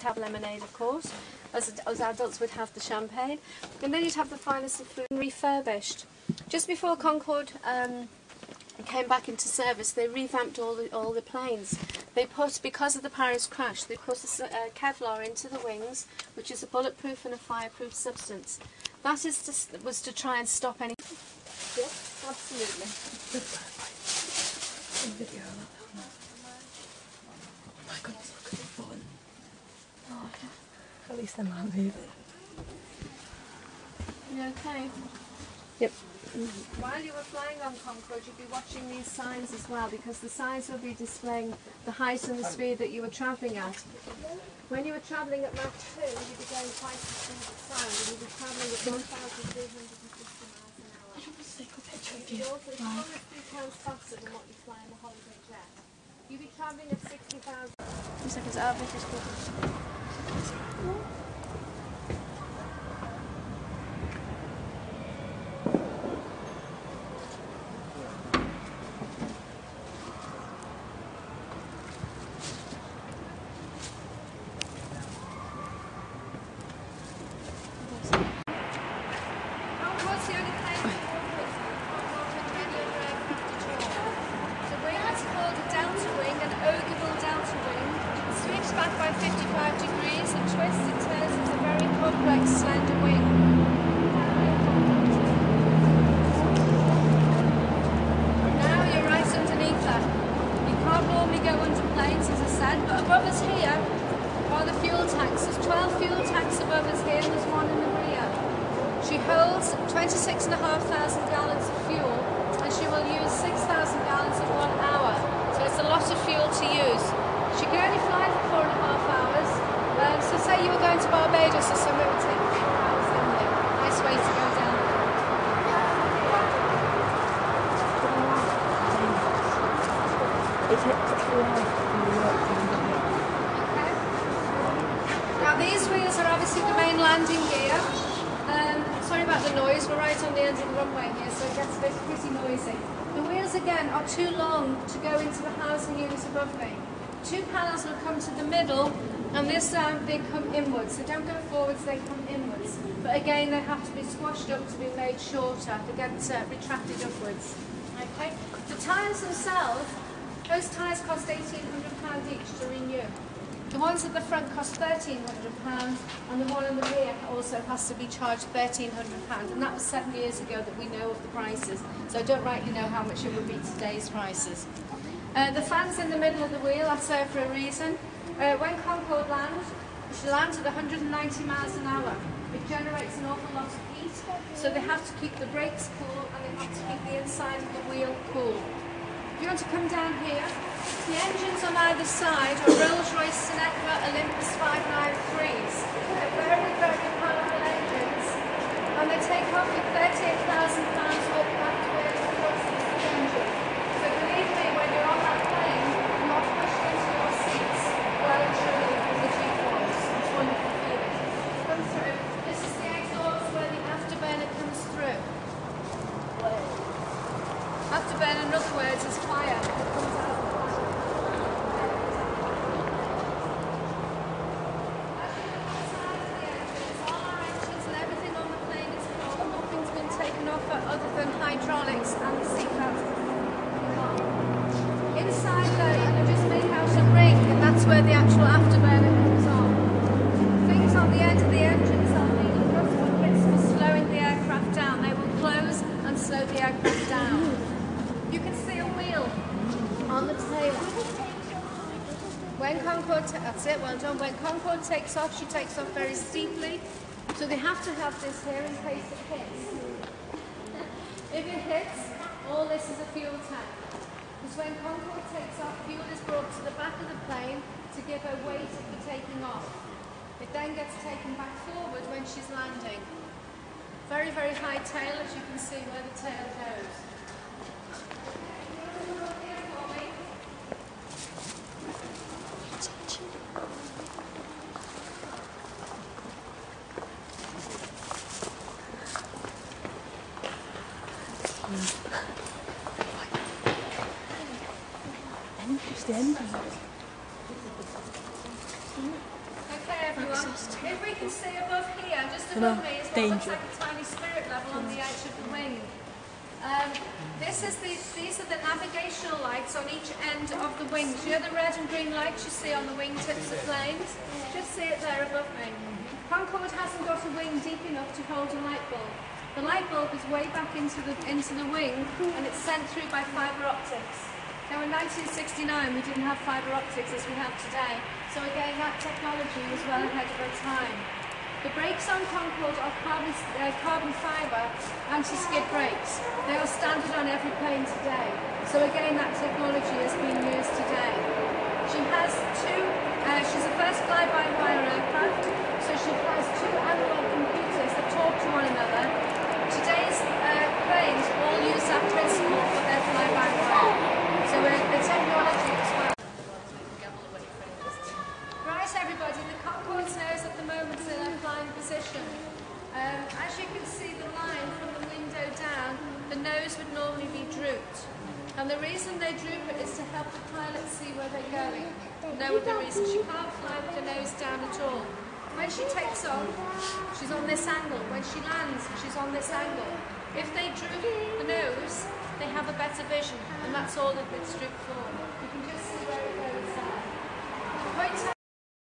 have lemonade, of course, as adults would have the champagne, and then you'd have the finest of food refurbished. Just before Concorde came back into service, they revamped all the planes. They put, because of the Paris crash, they put a Kevlar into the wings, which is a bulletproof and a fireproof substance. That was to try and stop any. Yes, absolutely. Video. Oh my goodness, look at the fun. Oh, yeah. At least they're not moving. You okay? Yep. While you were flying on Concorde, you'd be watching these signs as well, because the signs will be displaying the height and the speed that you were travelling at. When you were travelling at Mach 2, you'd be going twice the speed of sound, and you'd be travelling at 1,350 miles an hour. I don't want to take a picture of you. It's almost 3 times faster than what you fly in a holiday jet. You'd be travelling at 60,000. 2 seconds, I'll make this quick. By 55 degrees and twists and turns. It's a very complex, slender wing. Now you're right underneath that. You can't normally go under planes, as I said, but above us here are the fuel tanks. There's 12 fuel tanks above us here, and there's one in the rear. She holds 26,500 gallons of fuel, and she will use 6,000 gallons in 1 hour. So it's a lot of fuel to use. She can only fly for 4.5 hours. So say you were going to Barbados or somewhere, it would take 4 hours in there. Nice way to go down. Okay. Now these wheels are obviously the main landing gear. Sorry about the noise, we're right on the end of the runway here, so it gets a bit pretty noisy. The wheels again are too long to go into the housing unit above me. 2 panels will come to the middle, and this time they come inwards. They don't go forwards, they come inwards. But again, they have to be squashed up to be made shorter. They get retracted upwards. Okay. The tyres themselves, those tyres cost £1,800 each to renew. The ones at the front cost £1,300, and the one in the rear also has to be charged £1,300. And that was 7 years ago that we know of the prices. So I don't rightly know how much it would be today's prices. The fan's in the middle of the wheel, that's there for a reason. When Concorde lands, she lands at 190 miles an hour. It generates an awful lot of heat, so they have to keep the brakes cool and they have to keep the inside of the wheel cool. If you want to come down here, the engines on either side are Rolls-Royce Seneca Olympus 593s. They're very, very powerful engines, and they take off with 38,000 pounds worth of activated thrust in the engine. So believe me, when you're on that plane, you're not pushed into your seats well and truly from the G-force. It's a wonderful feeling. Come through. This is the exhaust where the afterburner comes through. Afterburner, in other words, is fire that comes out of the fire. As you look outside of the engines, all our engines and everything on the plane is cold. Nothing's been taken off other than hydraulics and the seatbelt. Inside though, you can just make out a ring, and that's where the actual afterburner comes on. Things on the end of the engines are the thrust buckets for slowing the aircraft down. They will close and slow the aircraft down. You can see a wheel on the tail. When Concorde, that's it, well done. When Concorde takes off, she takes off very steeply. So they have to have this here in case it hits. If it hits, all this is a fuel tank. Because when Concorde takes off, fuel is brought to the back of the plane to give her weight for taking off. It then gets taken back forward when she's landing. Very, very high tail, as you can see where the tail goes. Just the end. Okay, if we can see above here, just No, above me, is what danger. looks like a tiny spirit level on the edge of the wing. These are the navigational lights on each end of the wings. You know the red and green lights you see on the wingtips of planes? Just see it there above me. Concorde hasn't got a wing deep enough to hold a light bulb. The light bulb is way back into the wing, and it's sent through by fibre optics. Now in 1969 we didn't have fibre optics as we have today, so again that technology was well ahead of our time. The brakes on Concorde are carbon fibre anti-skid brakes. They are standard on every plane today, so again that technology is being used today. She has she's a first fly-by-wire aircraft, so she has two analog computers that talk to one another. Today's planes all use that principle for their fly-by-wire. So the technology as well. Right everybody, the Concorde's nose at the moment is in a flying position. As you can see the line from the window down, the nose would normally be drooped. And the reason they droop it is to help the pilot see where they're going. No other reason. She can't fly with the nose down at all. When she takes off, she's on this angle. When she lands, she's on this angle. If they droop the nose, they have a better vision, and that's all that it's drooped for.